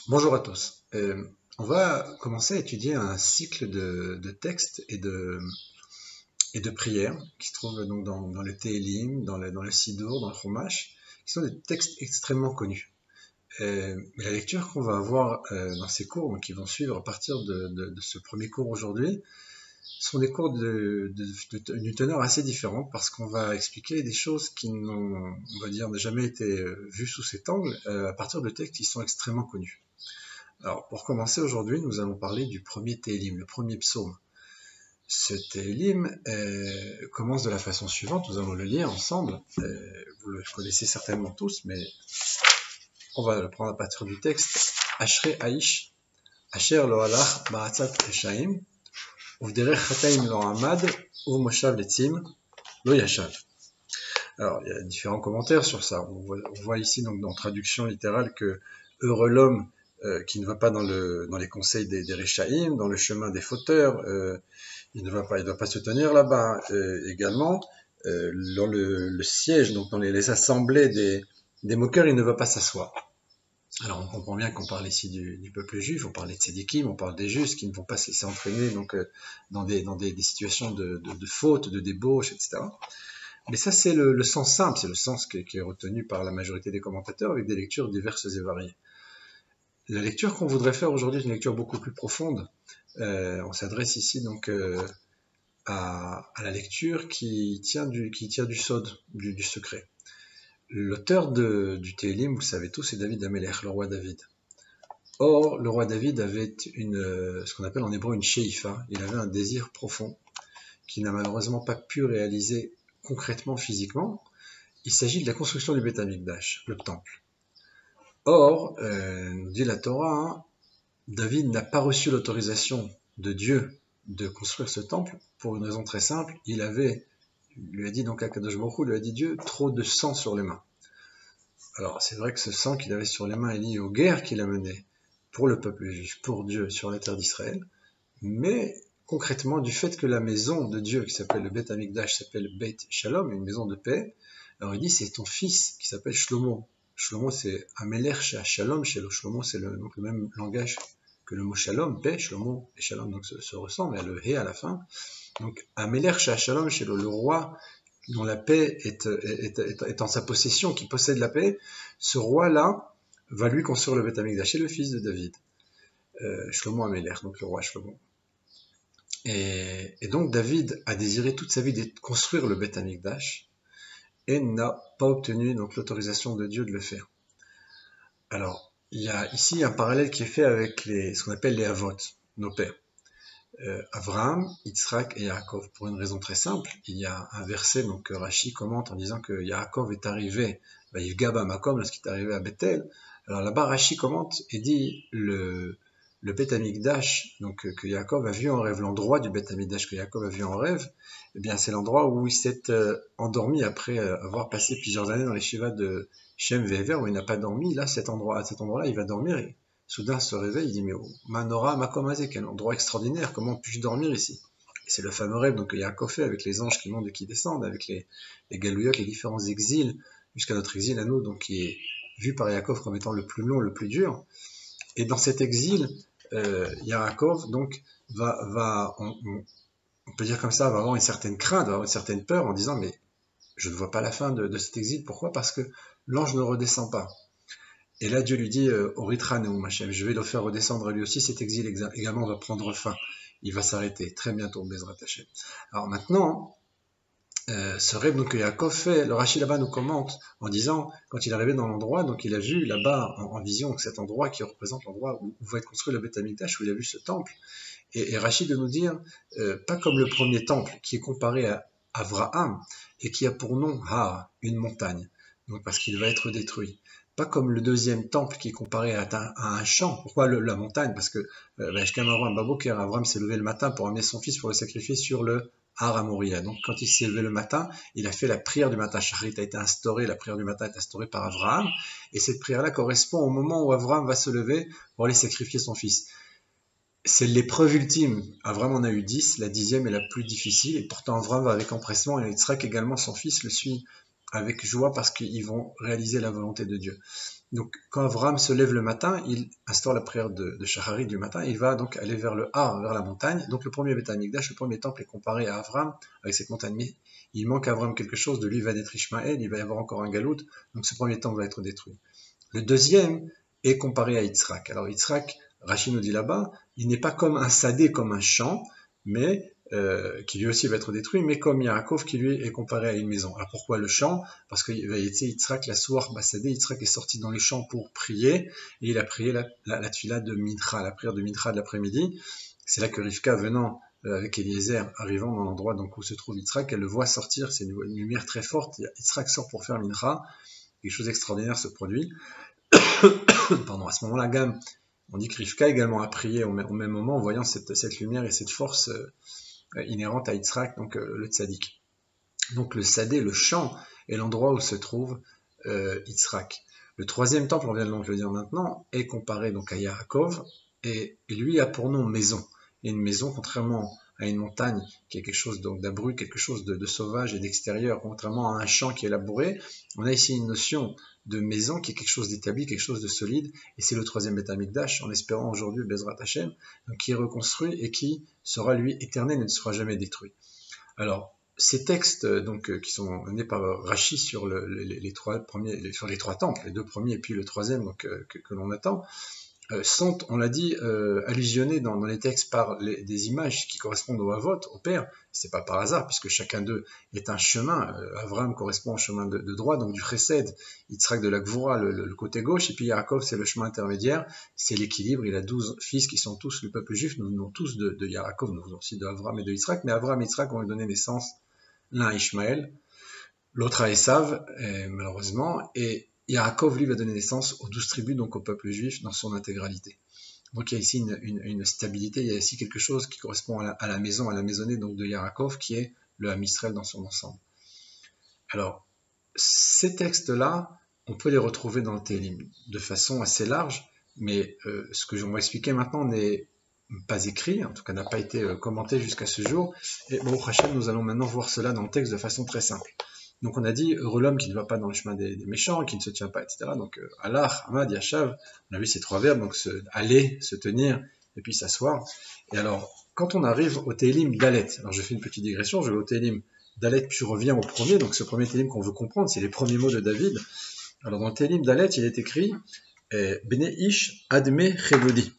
Bonjour à tous. On va commencer à étudier un cycle de textes et de prières qui se trouvent donc dans le Télim, dans le Sidour, dans le Chumash, qui sont des textes extrêmement connus. Mais la lecture qu'on va avoir dans ces cours, donc qui vont suivre à partir de ce premier cours aujourd'hui, sont des cours d'une teneur assez différente parce qu'on va expliquer des choses qui n'ont, on va dire, jamais été vues sous cet angle à partir de textes qui sont extrêmement connus. Alors, pour commencer aujourd'hui, nous allons parler du premier Télim, le premier psaume. Ce Télim commence de la façon suivante, nous allons le lire ensemble. Vous le connaissez certainement tous, mais on va le prendre à partir du texte. Ashrei Aish, Asher lo halach ba'atzat reshaim, uvderech chataim lo amad, uvmoshav letzim lo yashav. Alors, il y a différents commentaires sur ça. On voit ici, donc, dans traduction littérale, que heureux l'homme qui ne va pas dans les conseils des Réchaïm, dans le chemin des fauteurs, il ne doit pas se tenir là-bas. Également, dans le siège, donc dans les assemblées des moqueurs, il ne va pas s'asseoir. Alors on comprend bien qu'on parle ici du peuple juif, on parle des tzédikim, on parle des justes qui ne vont pas se laisser entraîner donc, dans des situations de faute, de débauche, etc. Mais ça, c'est le sens simple, c'est le sens qui est retenu par la majorité des commentateurs avec des lectures diverses et variées. La lecture qu'on voudrait faire aujourd'hui est une lecture beaucoup plus profonde. On s'adresse ici donc à la lecture qui tient du sod, du secret. L'auteur du Télim, vous le savez tous, c'est David Amelech, le roi David. Or, le roi David avait ce qu'on appelle en hébreu une she'ifa. Il avait un désir profond qu'il n'a malheureusement pas pu réaliser concrètement, physiquement. Il s'agit de la construction du Beth Amikdash, le temple. Or, nous dit la Torah, David n'a pas reçu l'autorisation de Dieu de construire ce temple pour une raison très simple. Il lui a dit donc Akadosh Baruch Hu, lui a dit Dieu, trop de sang sur les mains. Alors c'est vrai que ce sang qu'il avait sur les mains est lié aux guerres qu'il a menées pour le peuple juif, pour Dieu sur la terre d'Israël, mais concrètement du fait que la maison de Dieu qui s'appelle le Beth Amikdash s'appelle Beit Shalom, une maison de paix, alors il dit c'est ton fils qui s'appelle Shlomo. Shlomo c'est Amelech chez Shalom, chez le Shlomo c'est le même langage que le mot Shalom, paix, Shlomo et Shalom donc se ressemblent, il y a le He à la fin. Donc Amelech chez Shalom, chez le roi dont la paix est en sa possession, qui possède la paix, ce roi-là va lui construire le Beth Amikdash, c'est le fils de David, Shlomo Amelech, donc le roi Shlomo. Et donc David a désiré toute sa vie de construire le Beth Amikdash et n'a pas obtenu donc l'autorisation de Dieu de le faire. Alors, il y a ici un parallèle qui est fait avec ce qu'on appelle les Avot, nos pères. Avraham, Yitzhak et Yaakov, pour une raison très simple. Il y a un verset donc, que Rashi commente en disant que Yaakov est arrivé, Yivgaba Makom, lorsqu'il est arrivé à Bethel. Alors là-bas, Rashi commente et dit le Beth Amikdash, donc que Yaakov a vu en rêve, l'endroit du Beth Amikdash que Yaakov a vu en rêve, eh bien c'est l'endroit où il s'est endormi après avoir passé plusieurs années dans les shivas de Shem Ve'ever, où il n'a pas dormi. Là, à cet endroit-là, il va dormir. Et soudain se réveille, il dit mais Manora Makomazé, quel endroit extraordinaire, comment puis-je dormir ici? Et c'est le fameux rêve donc, que Yaakov fait avec les anges qui montent et qui descendent, avec les galouillottes, les différents exils, jusqu'à notre exil à nous, donc qui est vu par Yaakov comme étant le plus long, le plus dur. Et dans cet exil, Yaakov donc on peut dire comme ça, va avoir une certaine crainte, va avoir une certaine peur en disant mais je ne vois pas la fin de cet exil. Pourquoi? Parce que l'ange ne redescend pas. Et là, Dieu lui dit, Oritran et Hashem, je vais le faire redescendre lui aussi, cet exil également va prendre fin. Il va s'arrêter très bientôt, Bezrat Hashem. Alors maintenant, ce rêve donc, que Yaakov fait, le Rashi là-bas nous commente en disant, quand il est arrivé dans l'endroit, donc il a vu là-bas en vision cet endroit qui représente l'endroit où va être construit le Beth Amikdash, où il a vu ce temple. Et Rashi de nous dire, pas comme le premier temple qui est comparé à Avraham et qui a pour nom Har, une montagne, donc parce qu'il va être détruit. Pas comme le deuxième temple qui est comparé à un champ. Pourquoi la montagne? Parce que Avraham s'est levé le matin pour amener son fils pour le sacrifier sur le Har Amoria. Donc quand il s'est levé le matin, il a fait la prière du matin. Shacharit a été instaurée, la prière du matin est instaurée par Avraham. Et cette prière-là correspond au moment où Avraham va se lever pour aller sacrifier son fils. C'est l'épreuve ultime. Avraham en a eu 10, la 10e est la plus difficile. Et pourtant Avraham va avec empressement et Yitzhak également, son fils, le suit avec joie parce qu'ils vont réaliser la volonté de Dieu. Donc, quand Abraham se lève le matin, il instaure la prière de Shacharit du matin, il va donc aller vers le Har, vers la montagne. Donc, le premier Beth Amikdash, le premier temple est comparé à Abraham avec cette montagne. Mais il manque à Abraham quelque chose, de lui va naître Ishmaël, il va y avoir encore un galout, donc ce premier temple va être détruit. Le deuxième est comparé à Yitzhak. Alors, Yitzhak, Rachid nous dit là-bas, il n'est pas comme un sadé, comme un champ, mais qui lui aussi va être détruit, mais comme Yaakov qui lui est comparé à une maison. Alors pourquoi le champ? Parce que Yitzhak, la soir Basadé, Yitzhak est sorti dans les champs pour prier, et il a prié la tfila de Mincha, la prière de Mincha de l'après-midi. C'est là que Rivka, venant avec Eliezer, arrivant dans l'endroit donc où se trouve Yitzhak, elle le voit sortir, c'est une lumière très forte, Yitzhak sort pour faire Mincha, quelque chose d'extraordinaire se produit. Pardon, à ce moment-là, Gam, on dit que Rivka également a prié au même moment en voyant cette lumière et cette force inhérente à Yitzhak, donc le tzaddik. Donc le sadé, le champ, est l'endroit où se trouve Yitzhak. Le troisième temple, on vient donc de le dire maintenant, est comparé donc à Yaakov, et lui a pour nom maison. Et une maison, contrairement à une montagne qui est quelque chose d'abrupt, quelque chose de sauvage et d'extérieur, contrairement à un champ qui est labouré, on a ici une notion de maison qui est quelque chose d'établi, quelque chose de solide, et c'est le troisième Beth Amikdash, en espérant aujourd'hui Bezrat Hashem, qui est reconstruit et qui sera lui éternel et ne sera jamais détruit. Alors, ces textes donc qui sont nés par Rashi sur les trois premiers, sur les trois temples, les deux premiers et puis le troisième donc, que l'on attend, sont, on l'a dit, allusionnés dans les textes par des images qui correspondent au Havot, au Père. C'est pas par hasard, puisque chacun d'eux est un chemin. Avraham correspond au chemin de droit, donc du Chesed, Yitzhak de la Gvura, le côté gauche, et puis Yaakov, c'est le chemin intermédiaire, c'est l'équilibre. Il a 12 fils qui sont tous le peuple juif, nous venons tous de Yaakov, nous venons aussi de Avraham et de Yitzhak, mais Avraham et Yitzhak ont donné naissance, l'un à Ishmaël, l'autre à Esav, malheureusement, et Yaakov, lui, va donner naissance aux 12 tribus, donc au peuple juif dans son intégralité. Donc il y a ici une stabilité, il y a ici quelque chose qui correspond à la maison, à la maisonnée donc de Yaakov, qui est le Ham Israël dans son ensemble. Alors, ces textes-là, on peut les retrouver dans le Télim de façon assez large, mais ce que je vais expliquer maintenant n'est pas écrit, en tout cas n'a pas été commenté jusqu'à ce jour, et bon, Hachem, nous allons maintenant voir cela dans le texte de façon très simple. Donc on a dit, heureux l'homme qui ne va pas dans le chemin des méchants, qui ne se tient pas, etc. Donc Allah, Hamad, Yashav, on a vu ces trois verbes, donc aller, se tenir, et puis s'asseoir. Et alors, quand on arrive au Télim Dalet, alors je fais une petite digression, je vais au Télim Dalet, puis je reviens au premier, donc ce premier Télim qu'on veut comprendre, c'est les premiers mots de David. Alors dans le Télim Dalet, il est écrit Bene Ish Adme Chevodi.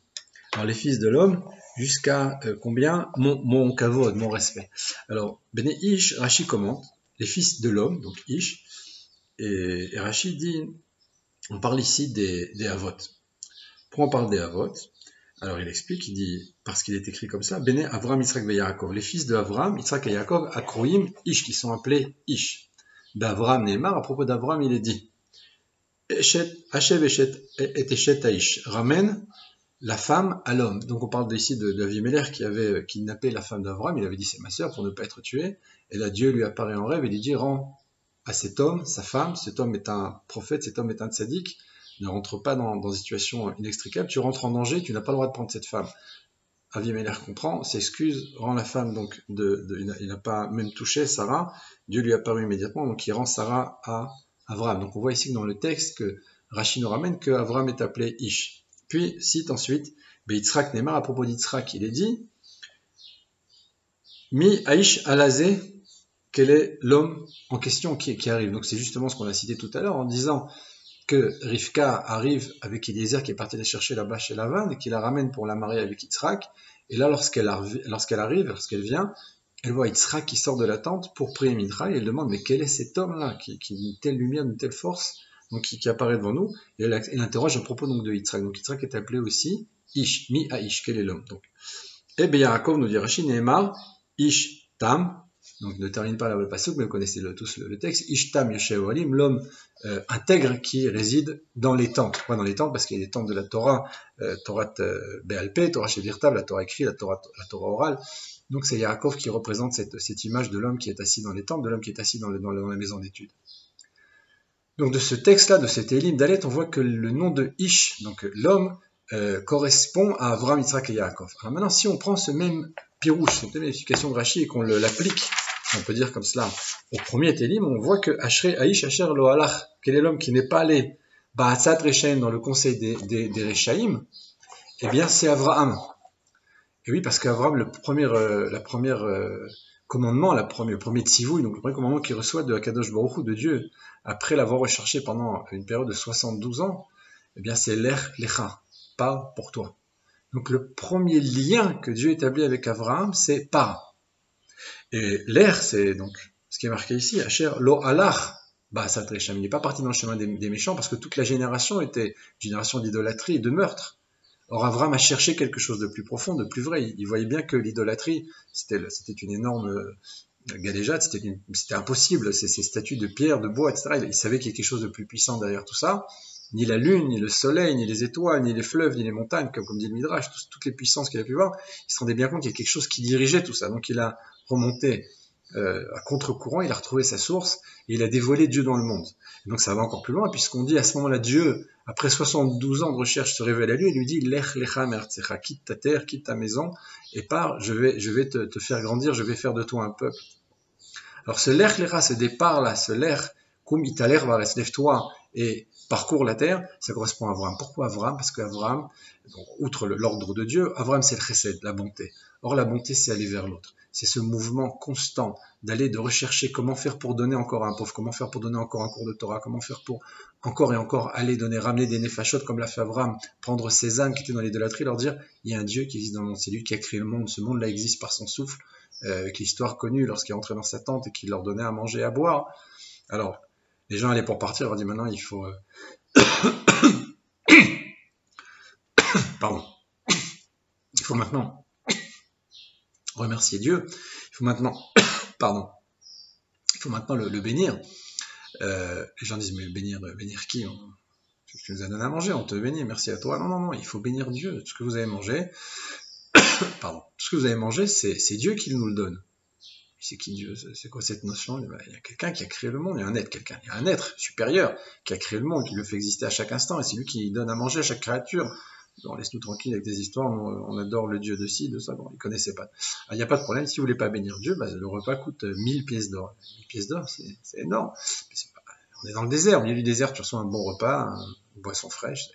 Alors les fils de l'homme, jusqu'à combien mon kavod, mon respect. Alors, Bene Ish, Rashi commente, les fils de l'homme, donc Ish, et Rashi dit, on parle ici des Havot. Pourquoi on parle des Havot? Alors il explique, il dit, parce qu'il est écrit comme ça, Bene Avram, Yitzhak et Yaakov, les fils de Avram, Yitzhak et Yaakov, Akroïm, Ish, qui sont appelés Ish. D'Avram Nehemar, à propos d'Avram, il est dit, Hashev et Eshet Aish, ramène la femme à l'homme. Donc on parle ici de Avimelech qui avait kidnappé la femme d'Avram, il avait dit c'est ma sœur pour ne pas être tué, et là Dieu lui apparaît en rêve et lui dit rends à cet homme, sa femme, cet homme est un prophète, cet homme est un tzaddik, ne rentre pas dans une situation inextricable, tu rentres en danger, tu n'as pas le droit de prendre cette femme. Avimelech comprend, s'excuse, rend la femme, donc il n'a pas même touché Sarah, Dieu lui apparut immédiatement, donc il rend Sarah à Avram. Donc on voit ici dans le texte que Rashi nous ramène que Avram est appelé Ish. Puis cite ensuite Yitzhak Nehemar, à propos d'Yitzhak, il est dit Mi Aish Alazé, quel est l'homme en question qui arrive. Donc c'est justement ce qu'on a cité tout à l'heure en disant que Rivka arrive avec Eliezer qui est parti la chercher là-bas chez Lavan et qui la ramène pour la marier avec Yitzhak. Et là, lorsqu'elle vient, elle voit Yitzhak qui sort de la tente pour prier Mincha et elle demande mais quel est cet homme-là qui a une telle lumière, une telle force, donc qui apparaît devant nous. Et elle interroge à propos donc de Yitzhak. Donc Yitzhak est appelé aussi Ish, Mi Aish, quel est l'homme. Donc, et Yaakov nous dit Rashi Nehemar, Ish Tam. Donc ne termine pas la pasuk, mais vous connaissez tous le texte. Ishtam Yoshev Olim, l'homme intègre qui réside dans les tentes. Pourquoi dans les tentes? Parce qu'il y a des tentes de la Torah, Torah Be'alpeh, Torah Shevirtav, la Torah écrite, la Torah orale. Donc c'est Yaakov qui représente cette image de l'homme qui est assis dans les tentes, de l'homme qui est assis dans la maison d'études. Donc de ce texte-là, de cet Élim Dalet, on voit que le nom de Ish, donc l'homme, correspond à Avram, Yitzhak et Yaakov. Alors maintenant, si on prend ce même pirouche, cette même explication de Rashi et qu'on l'applique, on peut dire comme cela, au premier Télim, on voit que Ashrei Aish Asher Lo Halach, quel est l'homme qui n'est pas allé Ba'atzat Rechaim, dans le conseil des Rechaim, eh bien c'est Avraham. Et oui, parce qu'Avraham, la première commandement, le premier tzivouï, donc le premier commandement qu'il reçoit de Akadosh Baruch Hu, de Dieu, après l'avoir recherché pendant une période de 72 ans, eh bien c'est l'Ech Lecha, pas pour toi. Donc le premier lien que Dieu établit avec Avraham, c'est par. Et l'air, c'est donc ce qui est marqué ici, Asher lo alach ba'asat resham. Il n'est pas parti dans le chemin des méchants parce que toute la génération était une génération d'idolâtrie et de meurtre. Or Avraham a cherché quelque chose de plus profond, de plus vrai. Il voyait bien que l'idolâtrie, c'était une énorme galéjade, c'était impossible. Ces statues de pierre, de bois, etc. Il savait qu'il y avait quelque chose de plus puissant derrière tout ça. Ni la lune, ni le soleil, ni les étoiles, ni les fleuves, ni les montagnes, comme dit le Midrash, toutes les puissances qu'il a pu voir, il se rendait bien compte qu'il y a quelque chose qui dirigeait tout ça. Donc il a remonté à contre-courant, il a retrouvé sa source, et il a dévoilé Dieu dans le monde. Et donc ça va encore plus loin, puisqu'on dit à ce moment-là, Dieu, après 72 ans de recherche, se révèle à lui, et lui dit, Lech lecha me'artzecha, quitte ta terre, quitte ta maison, et pars, je vais te faire grandir, je vais faire de toi un peuple. Alors ce Lech lecha, ce départ-là, ce Lech, kum italer vares, lève-toi, et parcours la terre, ça correspond à Avraham. Pourquoi Avraham? Parce qu'Avraham, outre l'ordre de Dieu, Avraham c'est le chesed, la bonté. Or la bonté c'est aller vers l'autre. C'est ce mouvement constant d'aller, de rechercher comment faire pour donner encore à un pauvre, comment faire pour donner encore un cours de Torah, comment faire pour encore et encore aller donner, ramener des nefashot comme l'a fait Avraham, prendre ces âmes qui étaient dans l'idolâtrie, leur dire il y a un Dieu qui existe dans le monde, c'est lui qui a créé le monde, ce monde-là existe par son souffle, avec l'histoire connue lorsqu'il est entré dans sa tente et qu'il leur donnait à manger et à boire. Alors, les gens allaient pour partir, leur dit maintenant il faut pardon, il faut maintenant remercier Dieu, il faut maintenant pardon, il faut maintenant le bénir. Les gens disent mais bénir qui? Tu nous as donné à manger, on te bénit, merci à toi. Non, il faut bénir Dieu. Tout ce que vous avez mangé, pardon, tout ce que vous avez mangé, c'est Dieu qui nous le donne. C'est qui Dieu? C'est quoi cette notion? Il y a quelqu'un qui a créé le monde, il y a un être supérieur qui a créé le monde, qui le fait exister à chaque instant, et c'est lui qui donne à manger à chaque créature. Bon, laisse-nous tranquille avec des histoires, on adore le Dieu de ci, de ça, bon, ils ne connaissaient pas. Il n'y a pas de problème, si vous ne voulez pas bénir Dieu, le repas coûte 1000 pièces d'or. 1000 pièces d'or, c'est énorme. On est dans le désert, au milieu du désert, tu reçois un bon repas, une boisson fraîche,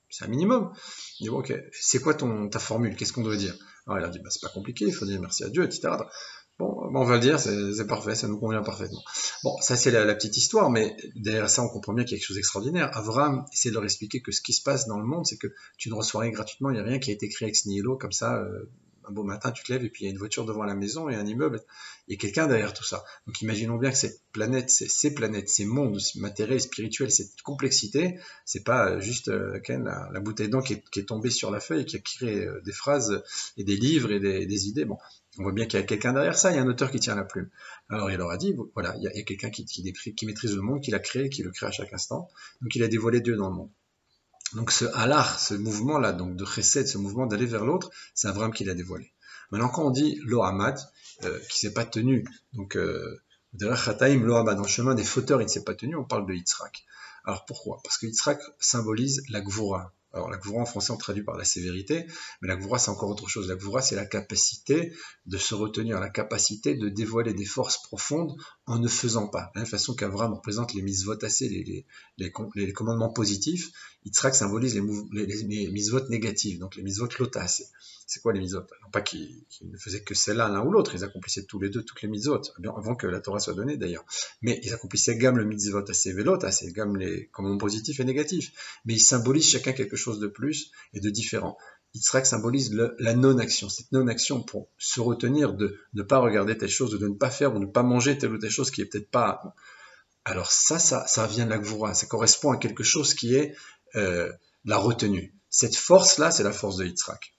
c'est un minimum. Il dit, bon, ok, c'est quoi ta formule? Qu'est-ce qu'on doit dire? Alors il a dit, c'est pas compliqué, il faut dire merci à Dieu, etc. Bon, on va le dire, c'est parfait, ça nous convient parfaitement. Bon, ça c'est la petite histoire, mais derrière ça, on comprend bien qu'il y a quelque chose d'extraordinaire. Avraham essaie de leur expliquer que ce qui se passe dans le monde, c'est que tu ne reçois rien gratuitement, il n'y a rien qui a été créé ex nihilo, comme ça, un beau matin, tu te lèves et puis il y a une voiture devant la maison et un immeuble, il y a quelqu'un derrière tout ça. Donc imaginons bien que cette planète, ces planètes, ces mondes matériels, spirituels, cette complexité, c'est pas juste la bouteille d'encre qui est tombée sur la feuille et qui a créé des phrases et des livres et des idées. Bon, on voit bien qu'il y a quelqu'un derrière ça, il y a un auteur qui tient la plume. Alors il leur a dit, voilà, il y a quelqu'un qui maîtrise le monde, qui l'a créé, qui le crée à chaque instant. Donc il a dévoilé Dieu dans le monde. Donc ce halach, ce mouvement-là, donc de chesed, ce mouvement d'aller vers l'autre, c'est Avraham qui l'a dévoilé. Maintenant, quand on dit Lohamad, qui s'est pas tenu, donc derrière Chataim, Lohamad, dans le chemin des fauteurs, il ne s'est pas tenu, on parle de Yitzhak. Alors pourquoi? Parce que Yitzhak symbolise la Gvura. Alors la Gvura en français on traduit par la sévérité, mais la Gvura c'est encore autre chose. La Gvura c'est la capacité de se retenir, la capacité de dévoiler des forces profondes en ne faisant pas. De la même façon qu'Avraham représente les mitzvot assez, les commandements positifs, Yitzhak symbolise les mitzvot négatifs, donc les mitzvot lotas. C'est quoi les mitzvot? Non pas qu'ils ne faisaient que celle-là l'un ou l'autre, ils accomplissaient tous les deux toutes les mitzvot, avant que la Torah soit donnée d'ailleurs. Mais ils accomplissaient gamme le mitzvot assez vélot, assez gamme les commandements positifs et négatifs. Mais ils symbolisent chacun quelque chose de plus et de différent. Yitzhak symbolise la non-action, cette non-action pour se retenir de ne pas regarder telle chose, de ne pas faire ou de ne pas manger telle ou telle chose qui est peut-être pas... Alors ça vient de la Gvura, ça correspond à quelque chose qui est la retenue. Cette force-là, c'est la force de Yitzhak.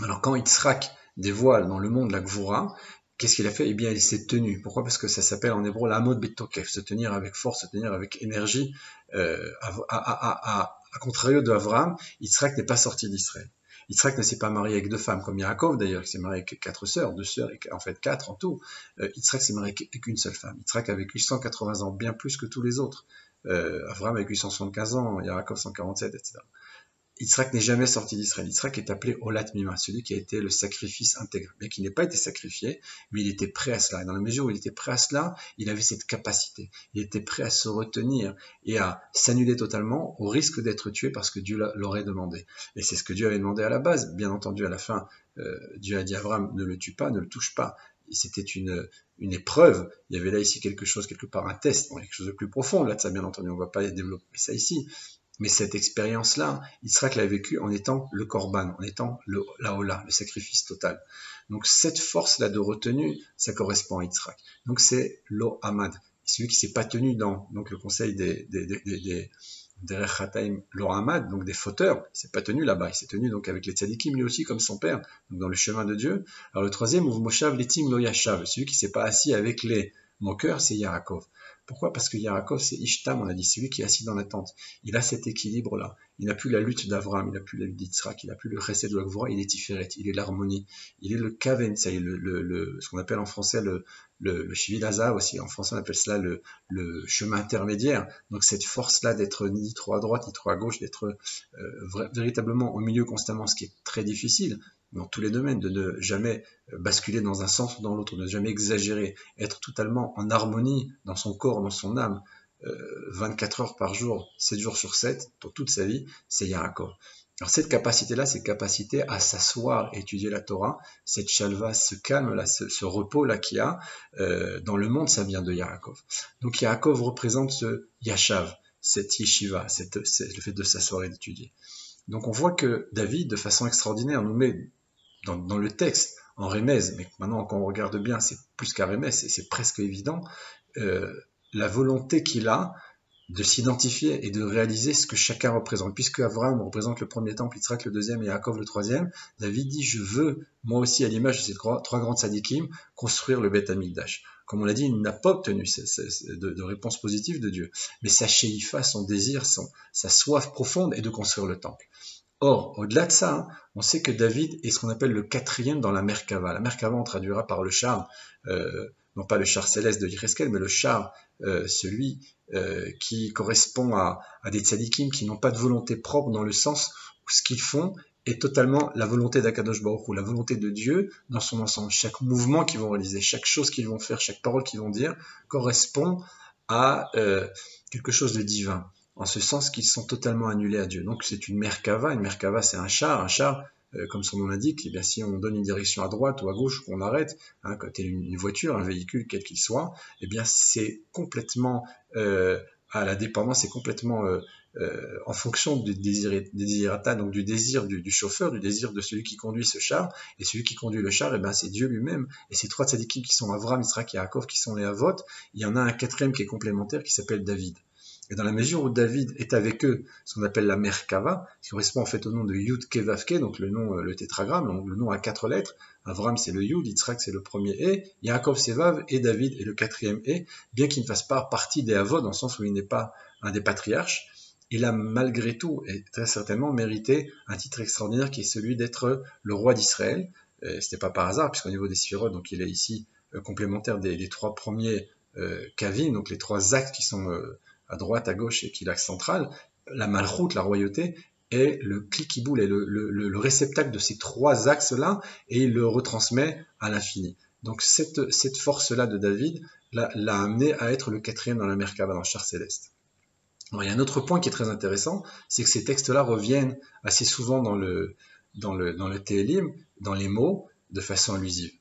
Alors quand Yitzhak dévoile dans le monde la Gvura, qu'est-ce qu'il a fait? Eh bien, il s'est tenu. Pourquoi? Parce que ça s'appelle en hébreu l'amod betokef, se tenir avec force, se tenir avec énergie. À contrario de Avraham, Yitzhak n'est pas sorti d'Israël. Yitzhak ne s'est pas marié avec deux femmes, comme Yaakov d'ailleurs, qui s'est marié avec 4 sœurs, 2 sœurs, en fait 4 en tout. Yitzhak s'est marié avec une seule femme. Yitzhak a vécu 180 ans, bien plus que tous les autres. Avraham a vécu 175 ans, Yaakov 147, etc. Yitzhak n'est jamais sorti d'Israël. Yitzhak est appelé Olat Mima, celui qui a été le sacrifice intègre. Bien qu'il n'ait pas été sacrifié, mais il était prêt à cela. Et dans la mesure où il était prêt à cela, il avait cette capacité. Il était prêt à se retenir et à s'annuler totalement au risque d'être tué parce que Dieu l'aurait demandé. Et c'est ce que Dieu avait demandé à la base. Bien entendu, à la fin, Dieu a dit à Abraham, ne le tue pas, ne le touche pas. C'était une épreuve. Il y avait là ici quelque chose, quelque part un test, quelque chose de plus profond. Là, de ça, bien entendu, on ne va pas développer ça ici. Mais cette expérience-là, Yitzhak l'a vécue en étant le korban, en étant la hola, le sacrifice total. Donc cette force-là de retenue, ça correspond à Yitzhak. Donc c'est lo hamad, celui qui s'est pas tenu dans donc le conseil des Rechataim lo hamad, donc des fauteurs, il s'est pas tenu là-bas, il s'est tenu donc avec les tzadikim lui aussi comme son père, donc dans le chemin de Dieu. Alors le troisième, Moshav letim lo yashav, celui qui s'est pas assis avec les moqueurs, c'est Yaakov. Pourquoi? Parce que Yaakov, c'est Ishtam, on a dit, c'est lui qui est assis dans la tente. Il a cet équilibre-là. Il n'a plus la lutte d'Avram, il n'a plus la lutte d'Yitzhak, il n'a plus le chesed de la Gvura, il est Tiferet, il est l'harmonie, il est le kaven, c'est ce qu'on appelle en français le Shivil Hazav aussi, en français on appelle cela le chemin intermédiaire. Donc cette force-là d'être ni trop à droite ni trop à gauche, d'être véritablement au milieu constamment, ce qui est très difficile dans tous les domaines, de ne jamais basculer dans un sens ou dans l'autre, de ne jamais exagérer, être totalement en harmonie dans son corps, dans son âme, 24 heures par jour, 7 jours sur 7, pour toute sa vie, c'est Yaakov. Alors cette capacité-là, cette capacité à s'asseoir et étudier la Torah, cette chalva, ce calme-là, ce repos-là qu'il y a dans le monde, ça vient de Yaakov. Donc Yaakov représente ce yashav, cette yeshiva, le fait de s'asseoir et d'étudier. Donc on voit que David, de façon extraordinaire, nous met dans le texte, en remèze, mais maintenant quand on regarde bien, c'est plus qu'un remèze, c'est presque évident, la volonté qu'il a de s'identifier et de réaliser ce que chacun représente. Puisque Abraham représente le premier temple, Yitzhak le deuxième et Yaakov le troisième, David dit, je veux, moi aussi à l'image de ces trois grands tzadikim, construire le Beth Amikdash. Comme on l'a dit, il n'a pas obtenu de réponse positive de Dieu. Mais sa sheifa, son désir, sa soif profonde est de construire le temple. Or, au-delà de ça, on sait que David est ce qu'on appelle le quatrième dans la Merkava. La Merkava, on traduira par le char, non pas le char céleste de Yecheskel, mais le char, celui qui correspond à des tzadikim qui n'ont pas de volonté propre dans le sens où ce qu'ils font est totalement la volonté d'Akadosh Baruch Hu, la volonté de Dieu dans son ensemble. Chaque mouvement qu'ils vont réaliser, chaque chose qu'ils vont faire, chaque parole qu'ils vont dire correspond à quelque chose de divin, en ce sens qu'ils sont totalement annulés à Dieu. Donc c'est une merkava c'est un char, comme son nom l'indique, eh bien, si on donne une direction à droite ou à gauche, qu'on arrête, quand il y a une voiture, un véhicule, quel qu'il soit, eh bien c'est complètement à la dépendance, c'est complètement en fonction du désirata, donc du désir du chauffeur, du désir de celui qui conduit ce char, et celui qui conduit le char, eh bien c'est Dieu lui-même, et ces trois tzadikim qui sont Avram, Yitzhak et Yaakov, qui sont les Avot, il y en a un quatrième qui est complémentaire, qui s'appelle David. Et dans la mesure où David est avec eux, ce qu'on appelle la Merkava, qui correspond en fait au nom de Yud Kevavke, donc le nom, le tétragramme, donc le nom à 4 lettres. Avram c'est le Yud, Yitzhak c'est le premier E, Yaakov c'est Vav, et David est le quatrième E, bien qu'il ne fasse pas partie des Avod, dans le sens où il n'est pas un des patriarches. Il a malgré tout, et très certainement, mérité un titre extraordinaire qui est celui d'être le roi d'Israël. Ce n'est pas par hasard, puisqu'au niveau des Sphirot, donc il est ici complémentaire des trois premiers Kavim, donc les trois axes qui sont à droite, à gauche, et qui est l'axe central, la malchoute, la royauté, est le cliquiboule, est le réceptacle de ces trois axes-là, et il le retransmet à l'infini. Donc cette force-là de David l'a amené à être le quatrième dans la Merkava, dans le char céleste. Alors, il y a un autre point qui est très intéressant, c'est que ces textes-là reviennent assez souvent dans le Télim, dans les mots, de façon allusive.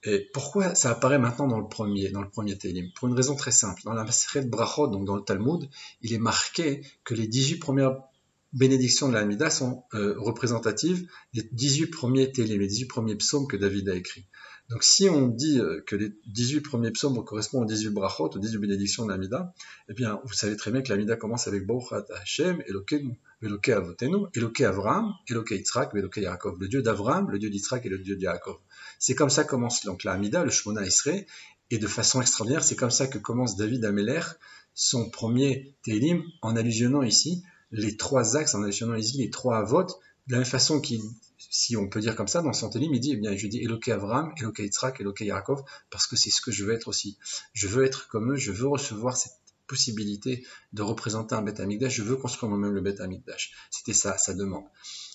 Et pourquoi ça apparaît maintenant dans le premier Télim? Pour une raison très simple. Dans la Masechet Brachot, donc dans le Talmud, il est marqué que les 18 premières bénédictions de la Hamida sont représentatives des 18 premiers Télim, les 18 premiers psaumes que David a écrits. Donc si on dit que les 18 premiers psaumes correspondent aux 18 brachot, aux 18 bénédictions de l'Amida, eh bien vous savez très bien que l'Amida commence avec Baruch Ata Hashem, Elokeinu, Elokei Avotenu, Elokei Avraham, Elokei Yitzhak, Elokei Yaakov, le Dieu d'Avraham, le Dieu d'Yitzhak et le Dieu de Yaakov. C'est comme ça commence donc l'Amida, le Shmona Esrei, et de façon extraordinaire, c'est comme ça que commence David Améler son premier Télim, en allusionnant ici les trois axes, en allusionnant ici les trois Avot, de la même façon qu'il, si on peut dire comme ça, dans son Télim, il dit, eh bien, je dis Elokei Avraham, Elokei Yitzhak, Elokei Yaakov, parce que c'est ce que je veux être aussi. Je veux être comme eux, je veux recevoir possibilité de représenter un Beth Amikdash, je veux construire moi-même le Beth Amikdash. C'était ça, sa demande.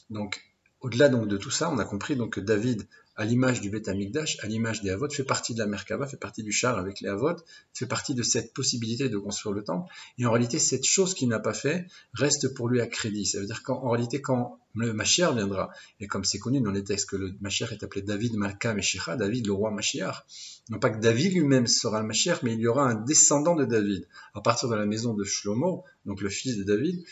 Donc, au-delà donc de tout ça, on a compris donc que David, à l'image du Beth Amikdash, à l'image des Havot, fait partie de la Merkava, fait partie du char avec les Havot, fait partie de cette possibilité de construire le temple. Et en réalité, cette chose qu'il n'a pas fait reste pour lui à crédit. Ça veut dire qu'en réalité, quand le Mashiach viendra, et comme c'est connu dans les textes que le Mashiach est appelé David Malka Meshicha, David le roi Mashiach, non pas que David lui-même sera le Mashiach, mais il y aura un descendant de David, à partir de la maison de Shlomo, donc le fils de David,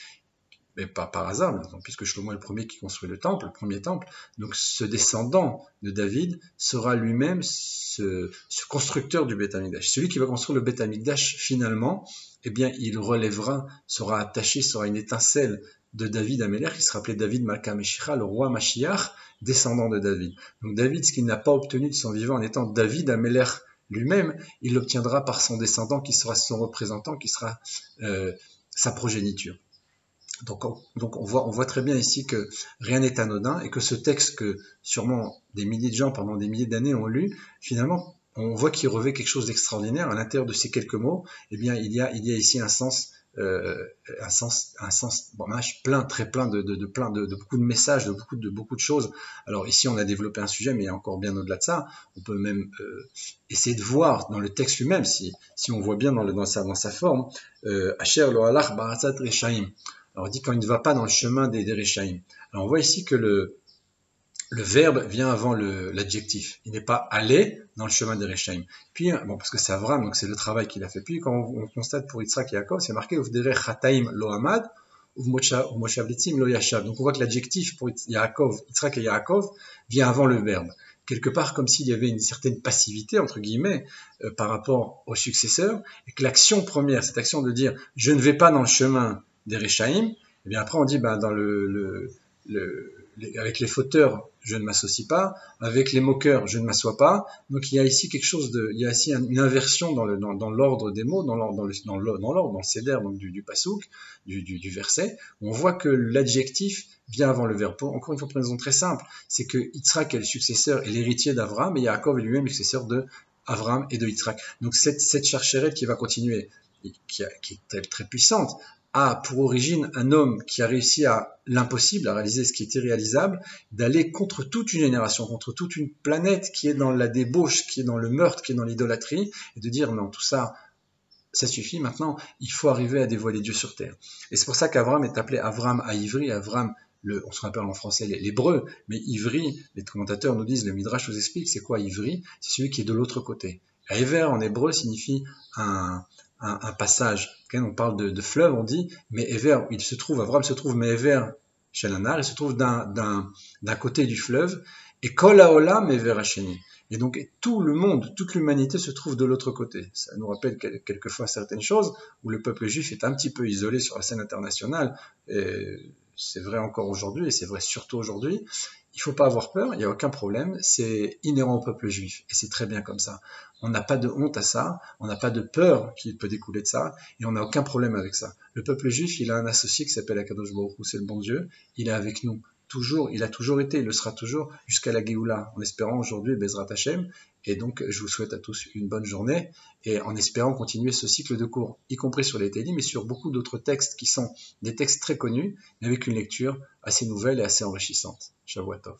mais pas par hasard, puisque Shlomo est le premier qui construit le temple, le premier temple. Donc ce descendant de David sera lui-même ce constructeur du Beth Amikdash. Celui qui va construire le Beth Amikdash finalement, eh bien il relèvera, sera attaché, sera une étincelle de David Améler, qui sera appelé David Malka Meshicha, le roi Mashiach, descendant de David. Donc David, ce qu'il n'a pas obtenu de son vivant en étant David Améler lui-même, il l'obtiendra par son descendant, qui sera son représentant, qui sera sa progéniture. Donc on voit très bien ici que rien n'est anodin et que ce texte que sûrement des milliers de gens pendant des milliers d'années ont lu, finalement on voit qu'il revêt quelque chose d'extraordinaire à l'intérieur de ces quelques mots. Eh bien il y a ici un sens bon, plein, très plein de beaucoup de messages, de beaucoup de choses. Alors ici on a développé un sujet, mais encore bien au-delà de ça, on peut même essayer de voir dans le texte lui-même, si on voit bien dans sa forme, Asher lo halach ba'atzat reshaim. Alors on dit quand il ne va pas dans le chemin des Réchaïm. Alors on voit ici que le verbe vient avant l'adjectif. Il n'est pas allé dans le chemin des Réchaïm. Puis, bon, parce que c'est Avram, donc c'est le travail qu'il a fait. Puis quand on constate pour Yitzhak et Yaakov, c'est marqué Uvdere chataim lo hamad, uvmoshavlitzim lo yashav. Donc on voit que l'adjectif pour Yitzhak et Yaakov vient avant le verbe. Quelque part comme s'il y avait une certaine passivité, entre guillemets, par rapport aux successeurs, et que l'action première, cette action de dire « je ne vais pas dans le chemin des Réchaïm », et bien après on dit ben, dans avec les fauteurs, je ne m'associe pas, avec les moqueurs, je ne m'assois pas. Donc il y a ici quelque chose il y a ici une inversion dans l'ordre des mots, dans le seder, donc du pasouk, du verset. On voit que l'adjectif vient avant le verbe. Encore une fois, pour une raison très simple, c'est que Yitzhak est le successeur et l'héritier d'Avram, et Yaakov est lui-même le successeur de Avram et de Yitzhak. Donc cette charchérette qui va continuer, qui est très puissante, a pour origine un homme qui a réussi à l'impossible, à réaliser ce qui était réalisable, d'aller contre toute une génération, contre toute une planète qui est dans la débauche, qui est dans le meurtre, qui est dans l'idolâtrie, et de dire non, tout ça, ça suffit, maintenant, il faut arriver à dévoiler Dieu sur terre. Et c'est pour ça qu'Avram est appelé Avram à Ivri, Avram, on se rappelle en français l'hébreu, mais Ivri, les commentateurs nous disent, le Midrash nous explique, c'est quoi Ivri? C'est celui qui est de l'autre côté. Ever en hébreu signifie un passage. On parle de fleuve, on dit, mais Ever, Avram se trouve, mais Ever, Shalanar, il se trouve d'un côté du fleuve, et Kol haolam Ever Hasheni. Et donc tout le monde, toute l'humanité se trouve de l'autre côté. Ça nous rappelle quelquefois certaines choses où le peuple juif est un petit peu isolé sur la scène internationale. C'est vrai encore aujourd'hui, et c'est vrai surtout aujourd'hui. Il ne faut pas avoir peur, il n'y a aucun problème, c'est inhérent au peuple juif, et c'est très bien comme ça. On n'a pas de honte à ça, on n'a pas de peur qui peut découler de ça, et on n'a aucun problème avec ça. Le peuple juif, il a un associé qui s'appelle Akadosh Baruch Hu, c'est le bon Dieu, il est avec nous. Toujours, il a toujours été, il le sera toujours jusqu'à la Géoula, en espérant aujourd'hui Bezrat Hashem. Et donc, je vous souhaite à tous une bonne journée, et en espérant continuer ce cycle de cours, y compris sur les Télim, mais sur beaucoup d'autres textes qui sont des textes très connus, mais avec une lecture assez nouvelle et assez enrichissante. Shavua Tov.